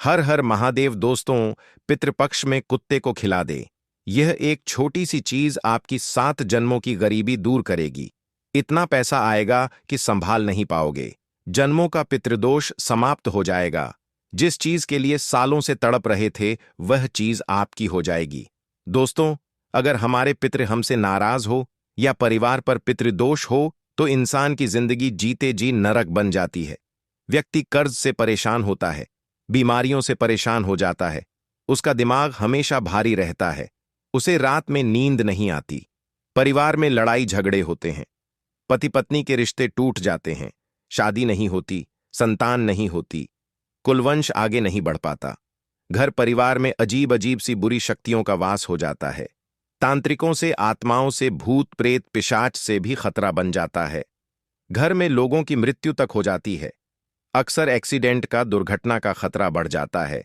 हर हर महादेव दोस्तों, पितृपक्ष में कुत्ते को खिला दे। यह एक छोटी सी चीज आपकी 7 जन्मों की गरीबी दूर करेगी। इतना पैसा आएगा कि संभाल नहीं पाओगे। जन्मों का पितृदोष समाप्त हो जाएगा। जिस चीज के लिए सालों से तड़प रहे थे वह चीज आपकी हो जाएगी। दोस्तों, अगर हमारे पितृ हमसे नाराज हो या परिवार पर पितृदोष हो तो इंसान की जिंदगी जीते जी नरक बन जाती है। व्यक्ति कर्ज से परेशान होता है, बीमारियों से परेशान हो जाता है, उसका दिमाग हमेशा भारी रहता है, उसे रात में नींद नहीं आती, परिवार में लड़ाई झगड़े होते हैं, पति पत्नी के रिश्ते टूट जाते हैं, शादी नहीं होती, संतान नहीं होती, कुलवंश आगे नहीं बढ़ पाता, घर परिवार में अजीब अजीब सी बुरी शक्तियों का वास हो जाता है, तांत्रिकों से, आत्माओं से, भूत प्रेत पिशाच से भी खतरा बन जाता है, घर में लोगों की मृत्यु तक हो जाती है, अक्सर एक्सीडेंट का, दुर्घटना का खतरा बढ़ जाता है।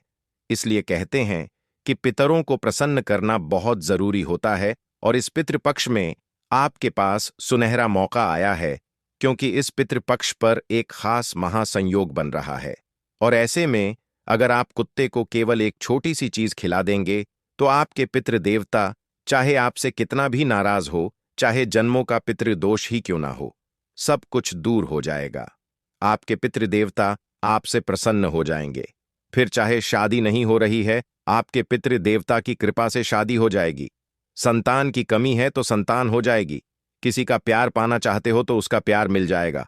इसलिए कहते हैं कि पितरों को प्रसन्न करना बहुत जरूरी होता है और इस पितृपक्ष में आपके पास सुनहरा मौका आया है, क्योंकि इस पितृपक्ष पर एक खास महासंयोग बन रहा है। और ऐसे में अगर आप कुत्ते को केवल एक छोटी सी चीज खिला देंगे तो आपके पितृदेवता चाहे आपसे कितना भी नाराज हो, चाहे जन्मों का पितृदोष ही क्यों ना हो, सब कुछ दूर हो जाएगा। आपके पितृदेवता आपसे प्रसन्न हो जाएंगे। फिर चाहे शादी नहीं हो रही है, आपके पितृदेवता की कृपा से शादी हो जाएगी। संतान की कमी है तो संतान हो जाएगी। किसी का प्यार पाना चाहते हो तो उसका प्यार मिल जाएगा।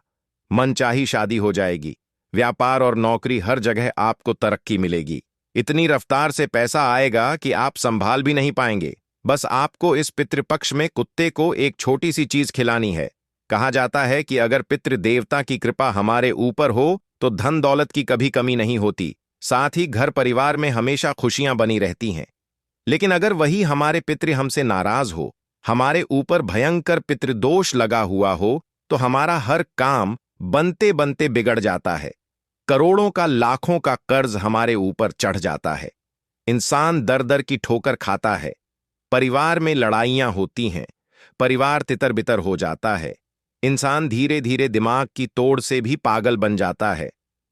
मनचाही शादी हो जाएगी। व्यापार और नौकरी हर जगह आपको तरक्की मिलेगी। इतनी रफ्तार से पैसा आएगा कि आप संभाल भी नहीं पाएंगे। बस आपको इस पितृपक्ष में कुत्ते को एक छोटी सी चीज खिलानी है। कहा जाता है कि अगर पितृदेवता की कृपा हमारे ऊपर हो तो धन दौलत की कभी कमी नहीं होती, साथ ही घर परिवार में हमेशा खुशियां बनी रहती हैं। लेकिन अगर वही हमारे पितृ हमसे नाराज हो, हमारे ऊपर भयंकर पितृदोष लगा हुआ हो, तो हमारा हर काम बनते बनते बिगड़ जाता है। करोड़ों का, लाखों का कर्ज हमारे ऊपर चढ़ जाता है। इंसान दर दर की ठोकर खाता है। परिवार में लड़ाइयां होती हैं। परिवार तितर बितर हो जाता है। इंसान धीरे धीरे दिमाग की तोड़ से भी पागल बन जाता है।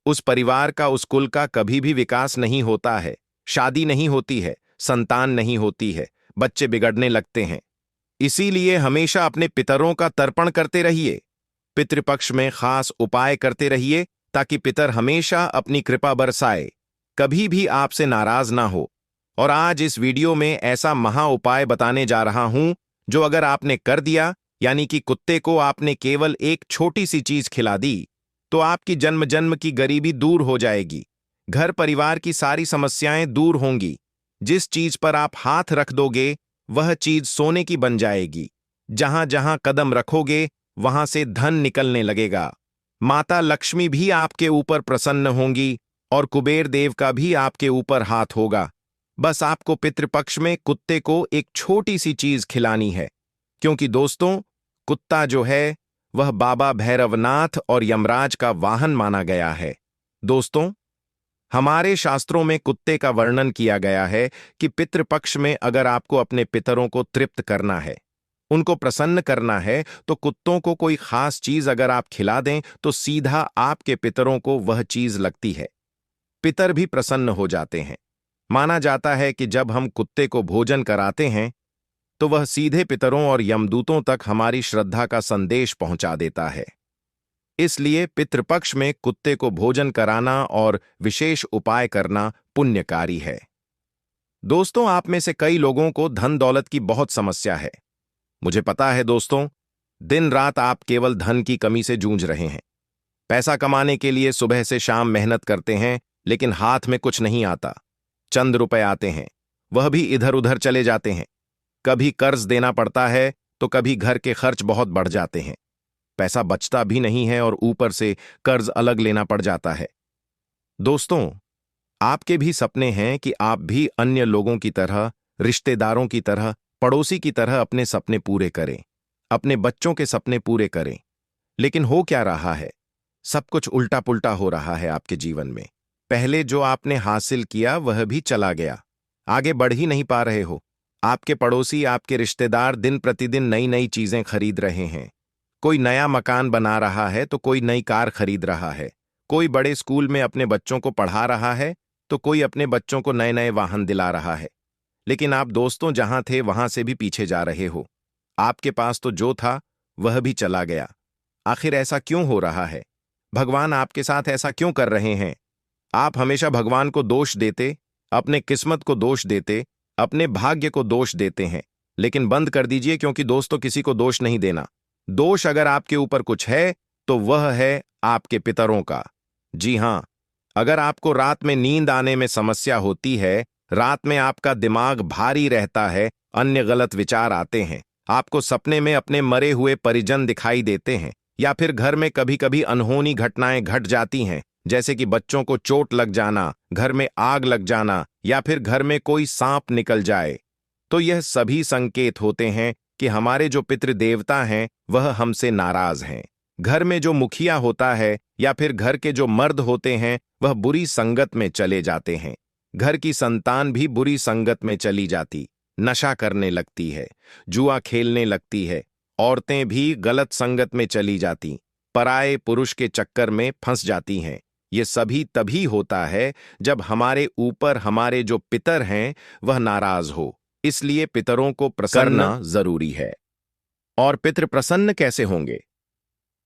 उस परिवार का, उस कुल का कभी भी विकास नहीं होता है। शादी नहीं होती है, संतान नहीं होती है, बच्चे बिगड़ने लगते हैं। इसीलिए हमेशा अपने पितरों का तर्पण करते रहिए। पितृपक्ष में खास उपाय करते रहिए ताकि पितर हमेशा अपनी कृपा बरसाए, कभी भी आपसे नाराज ना हो। और आज इस वीडियो में ऐसा महा उपाय बताने जा रहा हूं जो अगर आपने कर दिया, यानी कि कुत्ते को आपने केवल एक छोटी सी चीज खिला दी, तो आपकी जन्म जन्म की गरीबी दूर हो जाएगी। घर परिवार की सारी समस्याएं दूर होंगी। जिस चीज पर आप हाथ रख दोगे वह चीज सोने की बन जाएगी। जहां जहां कदम रखोगे वहां से धन निकलने लगेगा। माता लक्ष्मी भी आपके ऊपर प्रसन्न होंगी और कुबेर देव का भी आपके ऊपर हाथ होगा। बस आपको पितृपक्ष में कुत्ते को एक छोटी सी चीज खिलानी है, क्योंकि दोस्तों, कुत्ता जो है वह बाबा भैरवनाथ और यमराज का वाहन माना गया है। दोस्तों, हमारे शास्त्रों में कुत्ते का वर्णन किया गया है कि पितृपक्ष में अगर आपको अपने पितरों को तृप्त करना है, उनको प्रसन्न करना है, तो कुत्तों को कोई खास चीज अगर आप खिला दें तो सीधा आपके पितरों को वह चीज लगती है। पितर भी प्रसन्न हो जाते हैं। माना जाता है कि जब हम कुत्ते को भोजन कराते हैं तो वह सीधे पितरों और यमदूतों तक हमारी श्रद्धा का संदेश पहुंचा देता है। इसलिए पितृपक्ष में कुत्ते को भोजन कराना और विशेष उपाय करना पुण्यकारी है। दोस्तों, आप में से कई लोगों को धन दौलत की बहुत समस्या है। मुझे पता है दोस्तों, दिन रात आप केवल धन की कमी से जूझ रहे हैं। पैसा कमाने के लिए सुबह से शाम मेहनत करते हैं, लेकिन हाथ में कुछ नहीं आता। चंद रुपए आते हैं, वह भी इधर उधर चले जाते हैं। कभी कर्ज देना पड़ता है तो कभी घर के खर्च बहुत बढ़ जाते हैं। पैसा बचता भी नहीं है और ऊपर से कर्ज अलग लेना पड़ जाता है। दोस्तों, आपके भी सपने हैं कि आप भी अन्य लोगों की तरह, रिश्तेदारों की तरह, पड़ोसी की तरह अपने सपने पूरे करें, अपने बच्चों के सपने पूरे करें। लेकिन हो क्या रहा है? सब कुछ उल्टा पुल्टा हो रहा है आपके जीवन में। पहले जो आपने हासिल किया वह भी चला गया। आगे बढ़ ही नहीं पा रहे हो। आपके पड़ोसी, आपके रिश्तेदार दिन प्रतिदिन नई नई चीजें खरीद रहे हैं। कोई नया मकान बना रहा है तो कोई नई कार खरीद रहा है। कोई बड़े स्कूल में अपने बच्चों को पढ़ा रहा है तो कोई अपने बच्चों को नए नए वाहन दिला रहा है, लेकिन आप दोस्तों जहां थे वहां से भी पीछे जा रहे हो। आपके पास तो जो था वह भी चला गया। आखिर ऐसा क्यों हो रहा है? भगवान आपके साथ ऐसा क्यों कर रहे हैं? आप हमेशा भगवान को दोष देते, अपने किस्मत को दोष देते, अपने भाग्य को दोष देते हैं। लेकिन बंद कर दीजिए, क्योंकि दोस्तों किसी को दोष नहीं देना। दोष अगर आपके ऊपर कुछ है तो वह है आपके पितरों का। जी हां, अगर आपको रात में नींद आने में समस्या होती है, रात में आपका दिमाग भारी रहता है, अन्य गलत विचार आते हैं, आपको सपने में अपने मरे हुए परिजन दिखाई देते हैं, या फिर घर में कभी कभी अनहोनी घटनाएं घट जाती हैं, जैसे कि बच्चों को चोट लग जाना, घर में आग लग जाना, या फिर घर में कोई सांप निकल जाए, तो यह सभी संकेत होते हैं कि हमारे जो पितृदेवता हैं वह हमसे नाराज हैं। घर में जो मुखिया होता है या फिर घर के जो मर्द होते हैं वह बुरी संगत में चले जाते हैं। घर की संतान भी बुरी संगत में चली जाती, नशा करने लगती है, जुआ खेलने लगती है, औरतें भी गलत संगत में चली जाती, पराये पुरुष के चक्कर में फंस जाती हैं। ये सभी तभी होता है जब हमारे ऊपर हमारे जो पितर हैं वह नाराज हो। इसलिए पितरों को प्रसन्न करना जरूरी है। और पितृ प्रसन्न कैसे होंगे?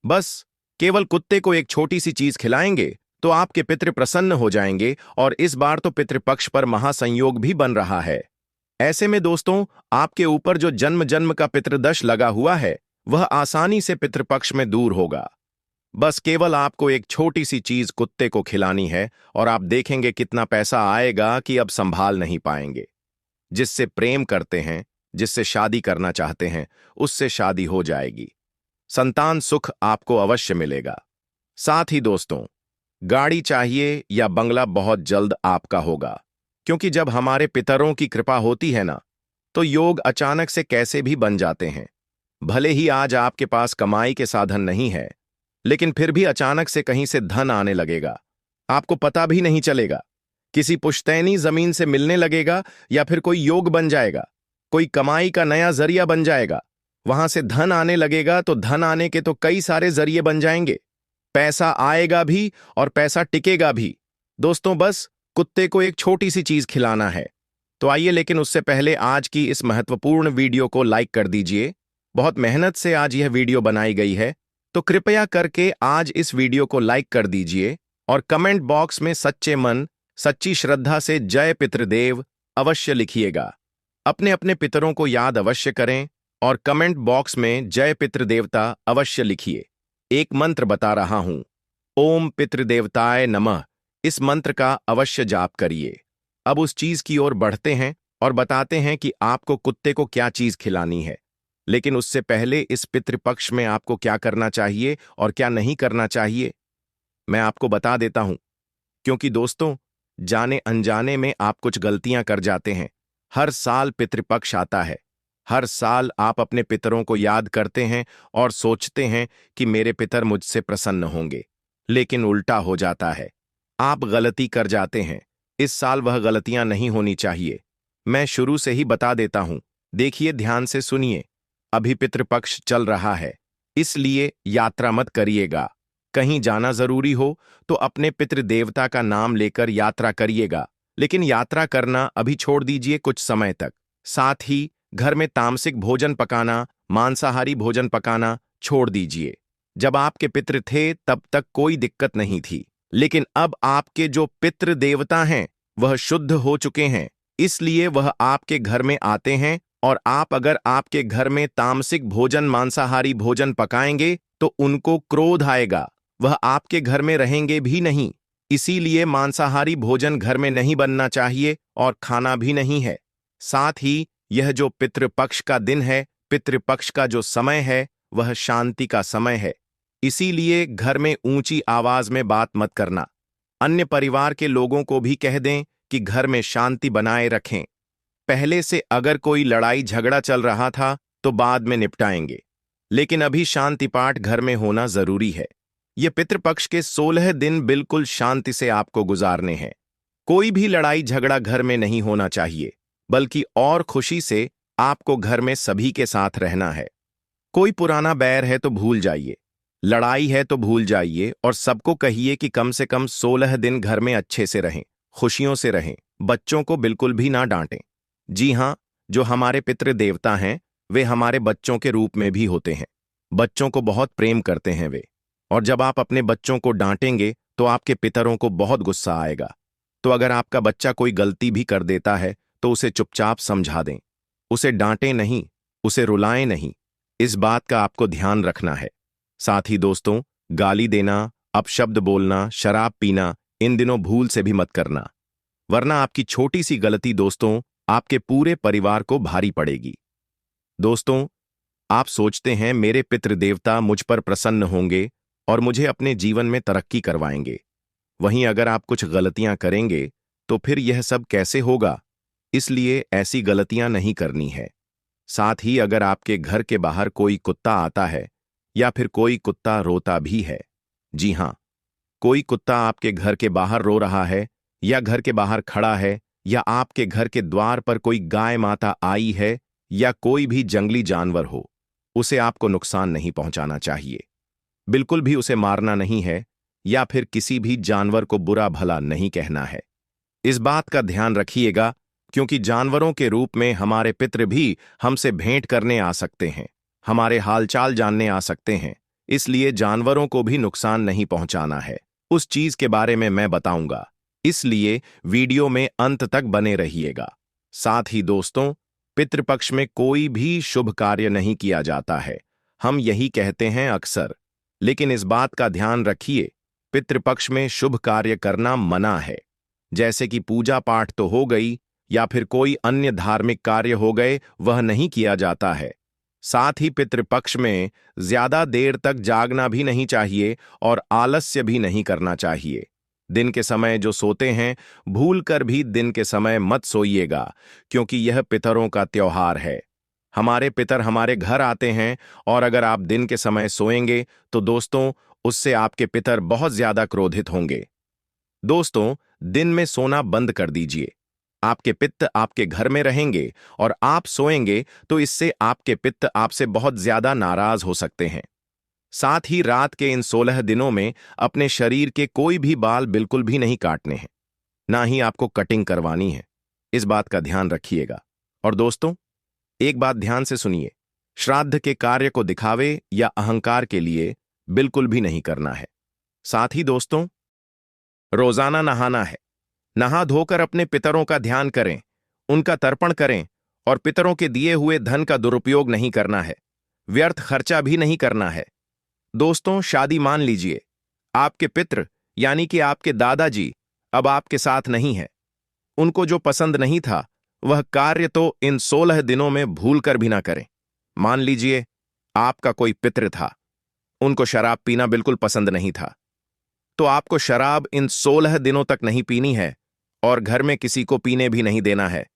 बस केवल कुत्ते को एक छोटी सी चीज खिलाएंगे तो आपके पितृ प्रसन्न हो जाएंगे, और इस बार तो पितृपक्ष पर महासंयोग भी बन रहा है। ऐसे में दोस्तों, आपके ऊपर जो जन्म जन्म का पितृदश लगा हुआ है वह आसानी से पितृपक्ष में दूर होगा। बस केवल आपको एक छोटी सी चीज कुत्ते को खिलानी है और आप देखेंगे कितना पैसा आएगा कि अब संभाल नहीं पाएंगे। जिससे प्रेम करते हैं, जिससे शादी करना चाहते हैं, उससे शादी हो जाएगी। संतान सुख आपको अवश्य मिलेगा। साथ ही दोस्तों, गाड़ी चाहिए या बंगला बहुत जल्द आपका होगा, क्योंकि जब हमारे पितरों की कृपा होती है ना, तो योग अचानक से कैसे भी बन जाते हैं। भले ही आज आपके पास कमाई के साधन नहीं है, लेकिन फिर भी अचानक से कहीं से धन आने लगेगा, आपको पता भी नहीं चलेगा। किसी पुश्तैनी जमीन से मिलने लगेगा, या फिर कोई योग बन जाएगा, कोई कमाई का नया जरिया बन जाएगा, वहां से धन आने लगेगा। तो धन आने के तो कई सारे जरिए बन जाएंगे, पैसा आएगा भी और पैसा टिकेगा भी। दोस्तों, बस कुत्ते को एक छोटी सी चीज खिलाना है। तो आइए, लेकिन उससे पहले आज की इस महत्वपूर्ण वीडियो को लाइक कर दीजिए। बहुत मेहनत से आज यह वीडियो बनाई गई है, तो कृपया करके आज इस वीडियो को लाइक कर दीजिए और कमेंट बॉक्स में सच्चे मन, सच्ची श्रद्धा से जय पितृदेव अवश्य लिखिएगा। अपने अपने पितरों को याद अवश्य करें और कमेंट बॉक्स में जय पितृदेवता अवश्य लिखिए। एक मंत्र बता रहा हूं, ओम पितृदेवताय नमः। इस मंत्र का अवश्य जाप करिए। अब उस चीज की ओर बढ़ते हैं और बताते हैं कि आपको कुत्ते को क्या चीज खिलानी है। लेकिन उससे पहले इस पितृपक्ष में आपको क्या करना चाहिए और क्या नहीं करना चाहिए, मैं आपको बता देता हूं। क्योंकि दोस्तों, जाने अनजाने में आप कुछ गलतियां कर जाते हैं। हर साल पितृपक्ष आता है, हर साल आप अपने पितरों को याद करते हैं और सोचते हैं कि मेरे पितर मुझसे प्रसन्न होंगे, लेकिन उल्टा हो जाता है। आप गलती कर जाते हैं। इस साल वह गलतियां नहीं होनी चाहिए। मैं शुरू से ही बता देता हूं, देखिए, ध्यान से सुनिए। अभी पितृपक्ष चल रहा है, इसलिए यात्रा मत करिएगा। कहीं जाना जरूरी हो तो अपने पितृदेवता का नाम लेकर यात्रा करिएगा, लेकिन यात्रा करना अभी छोड़ दीजिए कुछ समय तक। साथ ही घर में तामसिक भोजन पकाना, मांसाहारी भोजन पकाना छोड़ दीजिए। जब आपके पितृ थे तब तक कोई दिक्कत नहीं थी, लेकिन अब आपके जो पितृ देवता हैं वह शुद्ध हो चुके हैं, इसलिए वह आपके घर में आते हैं। और आप अगर आपके घर में तामसिक भोजन, मांसाहारी भोजन पकाएंगे तो उनको क्रोध आएगा, वह आपके घर में रहेंगे भी नहीं। इसीलिए मांसाहारी भोजन घर में नहीं बनना चाहिए और खाना भी नहीं है। साथ ही यह जो पितृपक्ष का दिन है, पितृपक्ष का जो समय है, वह शांति का समय है। इसीलिए घर में ऊंची आवाज में बात मत करना। अन्य परिवार के लोगों को भी कह दें कि घर में शांति बनाए रखें। पहले से अगर कोई लड़ाई झगड़ा चल रहा था तो बाद में निपटाएंगे, लेकिन अभी शांति पाठ घर में होना जरूरी है। ये पितृपक्ष के 16 दिन बिल्कुल शांति से आपको गुजारने हैं। कोई भी लड़ाई झगड़ा घर में नहीं होना चाहिए, बल्कि और खुशी से आपको घर में सभी के साथ रहना है। कोई पुराना बैर है तो भूल जाइए, लड़ाई है तो भूल जाइए, और सबको कहिए कि कम से कम 16 दिन घर में अच्छे से रहें, खुशियों से रहें। बच्चों को बिल्कुल भी ना डांटें। जी हाँ, जो हमारे पितृ देवता हैं वे हमारे बच्चों के रूप में भी होते हैं। बच्चों को बहुत प्रेम करते हैं वे। और जब आप अपने बच्चों को डांटेंगे तो आपके पितरों को बहुत गुस्सा आएगा। तो अगर आपका बच्चा कोई गलती भी कर देता है तो उसे चुपचाप समझा दें। उसे डांटें नहीं, उसे रुलाएं नहीं। इस बात का आपको ध्यान रखना है। साथ ही दोस्तों, गाली देना, अपशब्द बोलना, शराब पीना इन दिनों भूल से भी मत करना, वरना आपकी छोटी सी गलती दोस्तों आपके पूरे परिवार को भारी पड़ेगी। दोस्तों, आप सोचते हैं मेरे पितृदेवता मुझ पर प्रसन्न होंगे और मुझे अपने जीवन में तरक्की करवाएंगे। वहीं अगर आप कुछ गलतियां करेंगे तो फिर यह सब कैसे होगा? इसलिए ऐसी गलतियां नहीं करनी है। साथ ही अगर आपके घर के बाहर कोई कुत्ता आता है या फिर कोई कुत्ता रोता भी है, जी हां, कोई कुत्ता आपके घर के बाहर रो रहा है या घर के बाहर खड़ा है या आपके घर के द्वार पर कोई गाय माता आई है या कोई भी जंगली जानवर हो, उसे आपको नुकसान नहीं पहुंचाना चाहिए। बिल्कुल भी उसे मारना नहीं है या फिर किसी भी जानवर को बुरा भला नहीं कहना है। इस बात का ध्यान रखिएगा क्योंकि जानवरों के रूप में हमारे पितृ भी हमसे भेंट करने आ सकते हैं, हमारे हालचाल जानने आ सकते हैं। इसलिए जानवरों को भी नुकसान नहीं पहुंचाना है। उस चीज के बारे में मैं बताऊंगा, इसलिए वीडियो में अंत तक बने रहिएगा। साथ ही दोस्तों, पितृपक्ष में कोई भी शुभ कार्य नहीं किया जाता है। हम यही कहते हैं अक्सर, लेकिन इस बात का ध्यान रखिए, पितृपक्ष में शुभ कार्य करना मना है। जैसे कि पूजा पाठ तो हो गई या फिर कोई अन्य धार्मिक कार्य हो गए, वह नहीं किया जाता है। साथ ही पितृपक्ष में ज्यादा देर तक जागना भी नहीं चाहिए और आलस्य भी नहीं करना चाहिए। दिन के समय जो सोते हैं, भूलकर भी दिन के समय मत सोइएगा क्योंकि यह पितरों का त्योहार है। हमारे पितर हमारे घर आते हैं और अगर आप दिन के समय सोएंगे तो दोस्तों उससे आपके पितर बहुत ज्यादा क्रोधित होंगे। दोस्तों, दिन में सोना बंद कर दीजिए। आपके पित्त आपके घर में रहेंगे और आप सोएंगे तो इससे आपके पित्त आपसे बहुत ज्यादा नाराज हो सकते हैं। साथ ही रात के इन 16 दिनों में अपने शरीर के कोई भी बाल बिल्कुल भी नहीं काटने हैं, ना ही आपको कटिंग करवानी है। इस बात का ध्यान रखिएगा। और दोस्तों, एक बात ध्यान से सुनिए, श्राद्ध के कार्य को दिखावे या अहंकार के लिए बिल्कुल भी नहीं करना है। साथ ही दोस्तों, रोजाना नहाना है। नहा धोकर अपने पितरों का ध्यान करें, उनका तर्पण करें और पितरों के दिए हुए धन का दुरुपयोग नहीं करना है, व्यर्थ खर्चा भी नहीं करना है। दोस्तों, शादी मान लीजिए, आपके पितृ यानी कि आपके दादाजी अब आपके साथ नहीं है। उनको जो पसंद नहीं था वह कार्य तो इन 16 दिनों में भूलकर भी ना करें। मान लीजिए आपका कोई पितृ था, उनको शराब पीना बिल्कुल पसंद नहीं था, तो आपको शराब इन 16 दिनों तक नहीं पीनी है और घर में किसी को पीने भी नहीं देना है।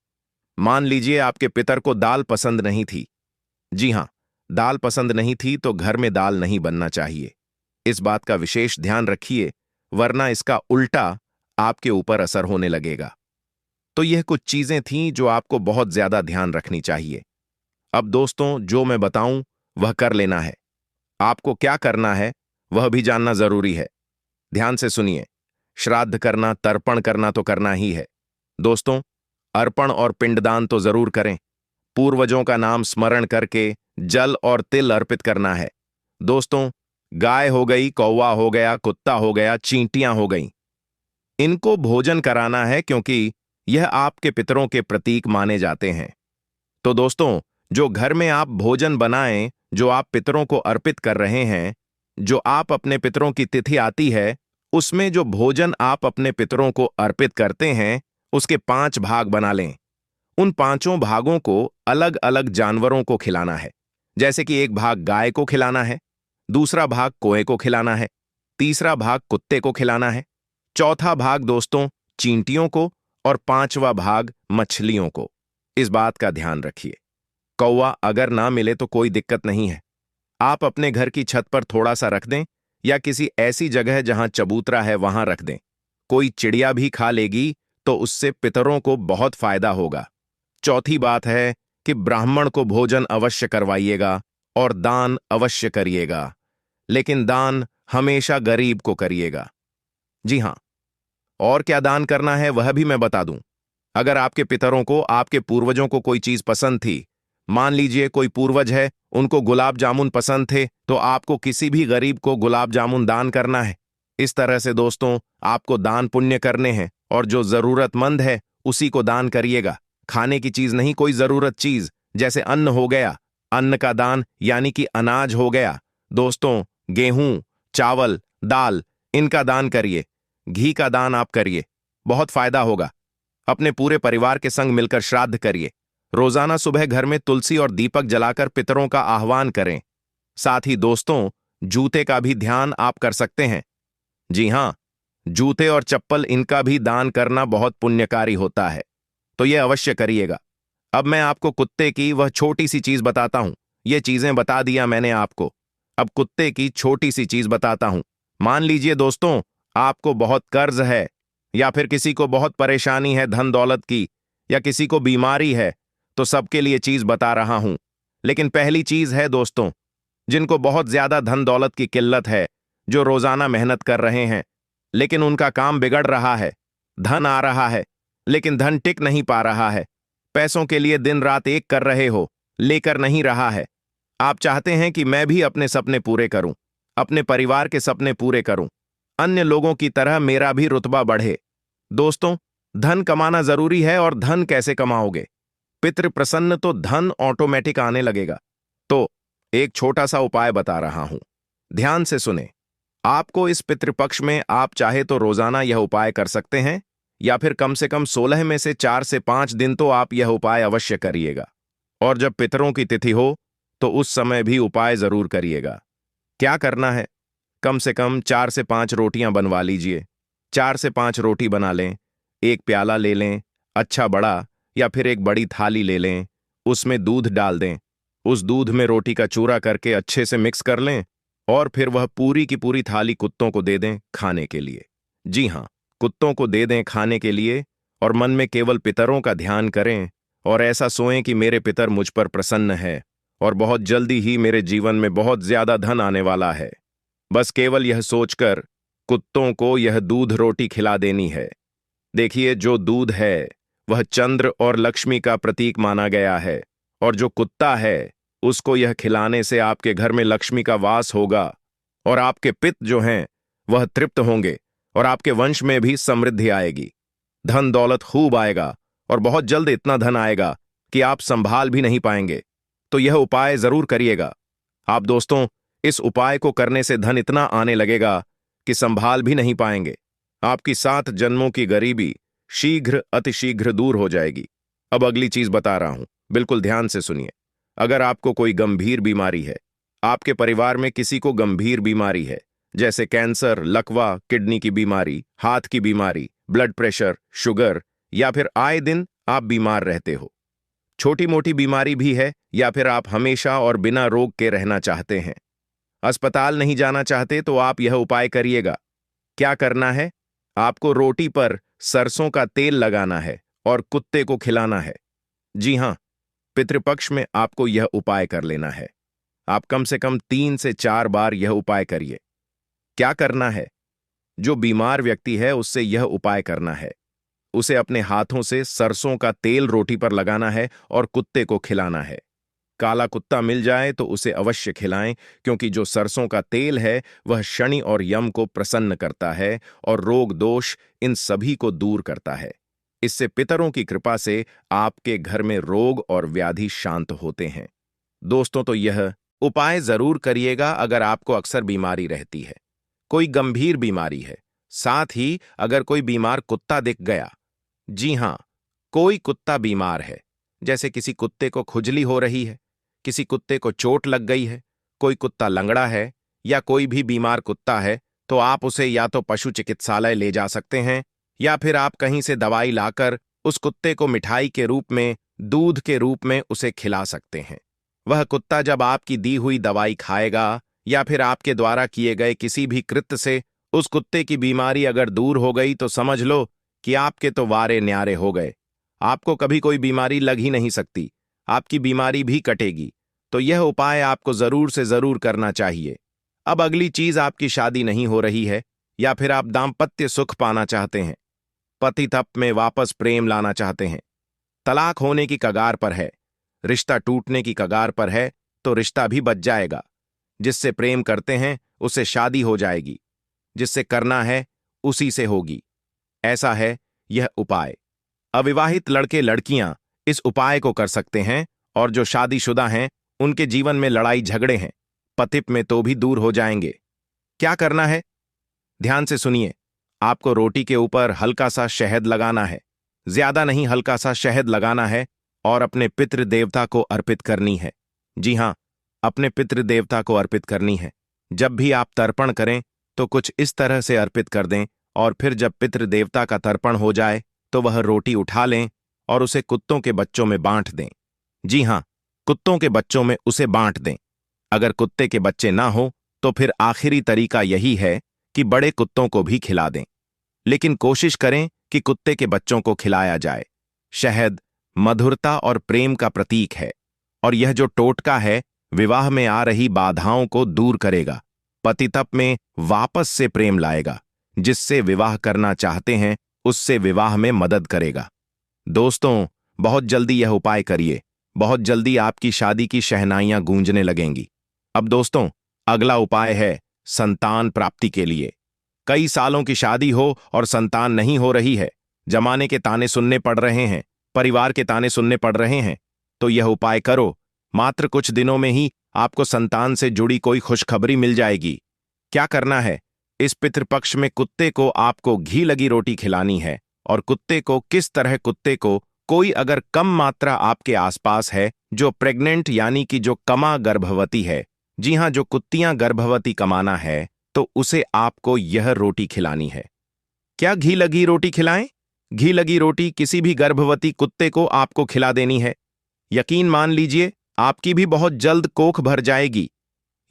मान लीजिए आपके पितर को दाल पसंद नहीं थी। जी हां, दाल पसंद नहीं थी तो घर में दाल नहीं बनना चाहिए। इस बात का विशेष ध्यान रखिए, वरना इसका उल्टा आपके ऊपर असर होने लगेगा। तो यह कुछ चीजें थीं जो आपको बहुत ज्यादा ध्यान रखनी चाहिए। अब दोस्तों, जो मैं बताऊं वह कर लेना है। आपको क्या करना है वह भी जानना जरूरी है। ध्यान से सुनिए, श्राद्ध करना, तर्पण करना तो करना ही है। दोस्तों, अर्पण और पिंडदान तो जरूर करें। पूर्वजों का नाम स्मरण करके जल और तिल अर्पित करना है। दोस्तों, गाय हो गई, कौवा हो गया, कुत्ता हो गया, चींटियां हो गईं, इनको भोजन कराना है क्योंकि यह आपके पितरों के प्रतीक माने जाते हैं। तो दोस्तों, जो घर में आप भोजन बनाएं, जो आप पितरों को अर्पित कर रहे हैं, जो आप अपने पितरों की तिथि आती है, उसमें जो भोजन आप अपने पितरों को अर्पित करते हैं, उसके 5 भाग बना लें। उन 5 भागों को अलग अलग जानवरों को खिलाना है। जैसे कि एक भाग गाय को खिलाना है, दूसरा भाग कोए को खिलाना है, तीसरा भाग कुत्ते को खिलाना है, चौथा भाग दोस्तों चींटियों को और 5वां भाग मछलियों को। इस बात का ध्यान रखिए। कौवा अगर ना मिले तो कोई दिक्कत नहीं है, आप अपने घर की छत पर थोड़ा सा रख दें या किसी ऐसी जगह जहां चबूतरा है वहां रख दें। कोई चिड़िया भी खा लेगी तो उससे पितरों को बहुत फायदा होगा। चौथी बात है कि ब्राह्मण को भोजन अवश्य करवाइएगा और दान अवश्य करिएगा, लेकिन दान हमेशा गरीब को करिएगा। जी हां, और क्या दान करना है वह भी मैं बता दूं। अगर आपके पितरों को, आपके पूर्वजों को कोई चीज पसंद थी, मान लीजिए कोई पूर्वज है, उनको गुलाब जामुन पसंद थे, तो आपको किसी भी गरीब को गुलाब जामुन दान करना है। इस तरह से दोस्तों, आपको दान पुण्य करने हैं और जो जरूरतमंद है उसी को दान करिएगा। खाने की चीज नहीं, कोई जरूरत चीज, जैसे अन्न हो गया, अन्न का दान यानी कि अनाज हो गया। दोस्तों, गेहूं, चावल, दाल, इनका दान करिए। घी का दान आप करिए, बहुत फायदा होगा। अपने पूरे परिवार के संग मिलकर श्राद्ध करिए। रोजाना सुबह घर में तुलसी और दीपक जलाकर पितरों का आह्वान करें। साथ ही दोस्तों, जूते का भी ध्यान आप कर सकते हैं। जी हां, जूते और चप्पल, इनका भी दान करना बहुत पुण्यकारी होता है, तो यह अवश्य करिएगा। अब मैं आपको कुत्ते की वह छोटी सी चीज बताता हूं। ये चीजें बता दिया मैंने आपको, अब कुत्ते की छोटी सी चीज बताता हूं। मान लीजिए दोस्तों, आपको बहुत कर्ज है, या फिर किसी को बहुत परेशानी है धन दौलत की, या किसी को बीमारी है, तो सबके लिए चीज बता रहा हूं। लेकिन पहली चीज है दोस्तों, जिनको बहुत ज्यादा धन दौलत की किल्लत है, जो रोजाना मेहनत कर रहे हैं लेकिन उनका काम बिगड़ रहा है, धन आ रहा है लेकिन धन टिक नहीं पा रहा है, पैसों के लिए दिन रात एक कर रहे हो, लेकर नहीं रहा है। आप चाहते हैं कि मैं भी अपने सपने पूरे करूं, अपने परिवार के सपने पूरे करूं, अन्य लोगों की तरह मेरा भी रुतबा बढ़े। दोस्तों, धन कमाना जरूरी है, और धन कैसे कमाओगे? पितृ प्रसन्न तो धन ऑटोमेटिक आने लगेगा। तो एक छोटा सा उपाय बता रहा हूं, ध्यान से सुने। आपको इस पितृपक्ष में आप चाहे तो रोजाना यह उपाय कर सकते हैं, या फिर कम से कम 16 में से 4 से 5 दिन तो आप यह उपाय अवश्य करिएगा। और जब पितरों की तिथि हो तो उस समय भी उपाय जरूर करिएगा। क्या करना है? कम से कम 4 से 5 रोटियां बनवा लीजिए। 4 से 5 रोटी बना लें, एक प्याला ले लें, अच्छा बड़ा, या फिर एक बड़ी थाली ले लें, उसमें दूध डाल दें। उस दूध में रोटी का चूरा करके अच्छे से मिक्स कर लें, और फिर वह पूरी की पूरी थाली कुत्तों को दे दें खाने के लिए। जी हां, कुत्तों को दे दें खाने के लिए, और मन में केवल पितरों का ध्यान करें, और ऐसा सोएं कि मेरे पितर मुझ पर प्रसन्न है, और बहुत जल्दी ही मेरे जीवन में बहुत ज्यादा धन आने वाला है। बस केवल यह सोचकर कुत्तों को यह दूध रोटी खिला देनी है। देखिए, जो दूध है वह चंद्र और लक्ष्मी का प्रतीक माना गया है, और जो कुत्ता है उसको यह खिलाने से आपके घर में लक्ष्मी का वास होगा, और आपके पिता जो हैं वह तृप्त होंगे, और आपके वंश में भी समृद्धि आएगी। धन दौलत खूब आएगा, और बहुत जल्द इतना धन आएगा कि आप संभाल भी नहीं पाएंगे। तो यह उपाय जरूर करिएगा आप दोस्तों। इस उपाय को करने से धन इतना आने लगेगा कि संभाल भी नहीं पाएंगे। आपकी 7 जन्मों की गरीबी शीघ्र अतिशीघ्र दूर हो जाएगी। अब अगली चीज बता रहा हूं, बिल्कुल ध्यान से सुनिए। अगर आपको कोई गंभीर बीमारी है, आपके परिवार में किसी को गंभीर बीमारी है, जैसे कैंसर, लकवा, किडनी की बीमारी, हाथ की बीमारी, ब्लड प्रेशर, शुगर, या फिर आए दिन आप बीमार रहते हो, छोटी मोटी बीमारी भी है, या फिर आप हमेशा और बिना रोग के रहना चाहते हैं, अस्पताल नहीं जाना चाहते, तो आप यह उपाय करिएगा। क्या करना है? आपको रोटी पर सरसों का तेल लगाना है और कुत्ते को खिलाना है। जी हां, पितृपक्ष में आपको यह उपाय कर लेना है। आप कम से कम 3 से 4 बार यह उपाय करिए। क्या करना है? जो बीमार व्यक्ति है उससे यह उपाय करना है। उसे अपने हाथों से सरसों का तेल रोटी पर लगाना है और कुत्ते को खिलाना है। काला कुत्ता मिल जाए तो उसे अवश्य खिलाएं, क्योंकि जो सरसों का तेल है वह शनि और यम को प्रसन्न करता है और रोग दोष इन सभी को दूर करता है। इससे पितरों की कृपा से आपके घर में रोग और व्याधि शांत होते हैं। दोस्तों, तो यह उपाय जरूर करिएगा अगर आपको अक्सर बीमारी रहती है, कोई गंभीर बीमारी है, साथ ही अगर कोई बीमार कुत्ता दिख गया। जी हां, कोई कुत्ता बीमार है, जैसे किसी कुत्ते को खुजली हो रही है, किसी कुत्ते को चोट लग गई है, कोई कुत्ता लंगड़ा है, या कोई भी बीमार कुत्ता है, तो आप उसे या तो पशु चिकित्सालय ले जा सकते हैं, या फिर आप कहीं से दवाई लाकर उस कुत्ते को मिठाई के रूप में, दूध के रूप में उसे खिला सकते हैं। वह कुत्ता जब आपकी दी हुई दवाई खाएगा, या फिर आपके द्वारा किए गए किसी भी कृत्य से उस कुत्ते की बीमारी अगर दूर हो गई, तो समझ लो कि आपके तो वारे न्यारे हो गए। आपको कभी कोई बीमारी लग ही नहीं सकती, आपकी बीमारी भी कटेगी। तो यह उपाय आपको जरूर से जरूर करना चाहिए। अब अगली चीज, आपकी शादी नहीं हो रही है, या फिर आप दाम्पत्य सुख पाना चाहते हैं, पति तप में वापस प्रेम लाना चाहते हैं। तलाक होने की कगार पर है, रिश्ता टूटने की कगार पर है, तो रिश्ता भी बच जाएगा। जिससे प्रेम करते हैं उससे शादी हो जाएगी, जिससे करना है उसी से होगी। ऐसा है यह उपाय। अविवाहित लड़के लड़कियां इस उपाय को कर सकते हैं, और जो शादीशुदा हैं उनके जीवन में लड़ाई झगड़े हैं पतिप में तो भी दूर हो जाएंगे। क्या करना है, ध्यान से सुनिए। आपको रोटी के ऊपर हल्का सा शहद लगाना है, ज्यादा नहीं, हल्का सा शहद लगाना है और अपने पितृ देवता को अर्पित करनी है। जी हां, अपने पितृ देवता को अर्पित करनी है। जब भी आप तर्पण करें तो कुछ इस तरह से अर्पित कर दें, और फिर जब पितृ देवता का तर्पण हो जाए तो वह रोटी उठा लें और उसे कुत्तों के बच्चों में बांट दें। जी हां, कुत्तों के बच्चों में उसे बांट दें। अगर कुत्ते के बच्चे ना हो तो फिर आखिरी तरीका यही है कि बड़े कुत्तों को भी खिला दें, लेकिन कोशिश करें कि कुत्ते के बच्चों को खिलाया जाए। शहद मधुरता और प्रेम का प्रतीक है, और यह जो टोटका है विवाह में आ रही बाधाओं को दूर करेगा, पतितप में वापस से प्रेम लाएगा, जिससे विवाह करना चाहते हैं उससे विवाह में मदद करेगा। दोस्तों, बहुत जल्दी यह उपाय करिए, बहुत जल्दी आपकी शादी की शहनाइयां गूंजने लगेंगी। अब दोस्तों, अगला उपाय है संतान प्राप्ति के लिए। कई सालों की शादी हो और संतान नहीं हो रही है, जमाने के ताने सुनने पड़ रहे हैं, परिवार के ताने सुनने पड़ रहे हैं, तो यह उपाय करो। मात्र कुछ दिनों में ही आपको संतान से जुड़ी कोई खुशखबरी मिल जाएगी। क्या करना है, इस पितृपक्ष में कुत्ते को आपको घी लगी रोटी खिलानी है। और कुत्ते को किस तरह, कुत्ते को कोई अगर कम मात्रा आपके आसपास है जो प्रेग्नेंट यानी कि जो कमा गर्भवती है, जी हां, जो कुत्तियां गर्भवती कमाना है, तो उसे आपको यह रोटी खिलानी है। क्या घी लगी रोटी खिलाएं? घी लगी रोटी किसी भी गर्भवती कुत्ते को आपको खिला देनी है। यकीन मान लीजिए, आपकी भी बहुत जल्द कोख भर जाएगी।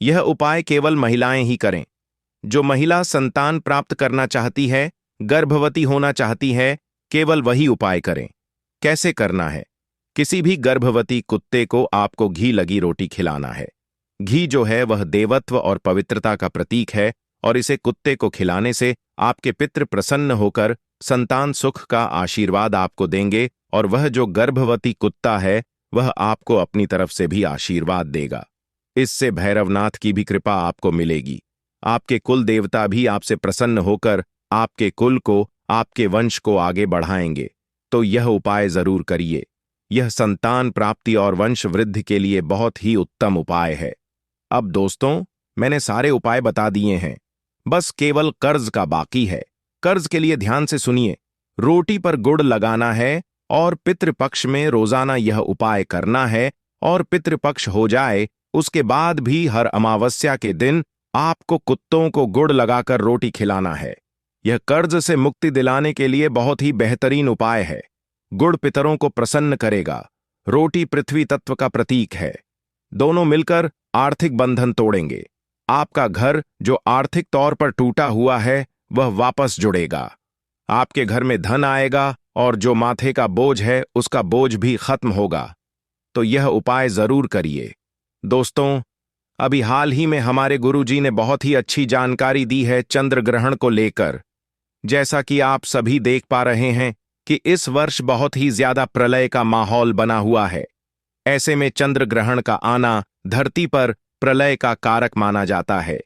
यह उपाय केवल महिलाएं ही करें। जो महिला संतान प्राप्त करना चाहती है, गर्भवती होना चाहती है, केवल वही उपाय करें। कैसे करना है? किसी भी गर्भवती कुत्ते को आपको घी लगी रोटी खिलाना है। घी जो है वह देवत्व और पवित्रता का प्रतीक है, और इसे कुत्ते को खिलाने से आपके पितृ प्रसन्न होकर संतान सुख का आशीर्वाद आपको देंगे, और वह जो गर्भवती कुत्ता है वह आपको अपनी तरफ से भी आशीर्वाद देगा। इससे भैरवनाथ की भी कृपा आपको मिलेगी। आपके कुल देवता भी आपसे प्रसन्न होकर आपके कुल को, आपके वंश को आगे बढ़ाएंगे। तो यह उपाय जरूर करिए। यह संतान प्राप्ति और वंश वृद्धि के लिए बहुत ही उत्तम उपाय है। अब दोस्तों, मैंने सारे उपाय बता दिए हैं, बस केवल कर्ज का बाकी है। कर्ज के लिए ध्यान से सुनिए। रोटी पर गुड़ लगाना है और पितृपक्ष में रोजाना यह उपाय करना है, और पितृपक्ष हो जाए उसके बाद भी हर अमावस्या के दिन आपको कुत्तों को गुड़ लगाकर रोटी खिलाना है। यह कर्ज से मुक्ति दिलाने के लिए बहुत ही बेहतरीन उपाय है। गुड़ पितरों को प्रसन्न करेगा, रोटी पृथ्वी तत्व का प्रतीक है। दोनों मिलकर आर्थिक बंधन तोड़ेंगे। आपका घर जो आर्थिक तौर पर टूटा हुआ है वह वापस जुड़ेगा। आपके घर में धन आएगा, और जो माथे का बोझ है उसका बोझ भी खत्म होगा। तो यह उपाय जरूर करिए। दोस्तों, अभी हाल ही में हमारे गुरुजी ने बहुत ही अच्छी जानकारी दी है चंद्र ग्रहण को लेकर। जैसा कि आप सभी देख पा रहे हैं कि इस वर्ष बहुत ही ज्यादा प्रलय का माहौल बना हुआ है। ऐसे में चंद्र ग्रहण का आना धरती पर प्रलय का कारक माना जाता है।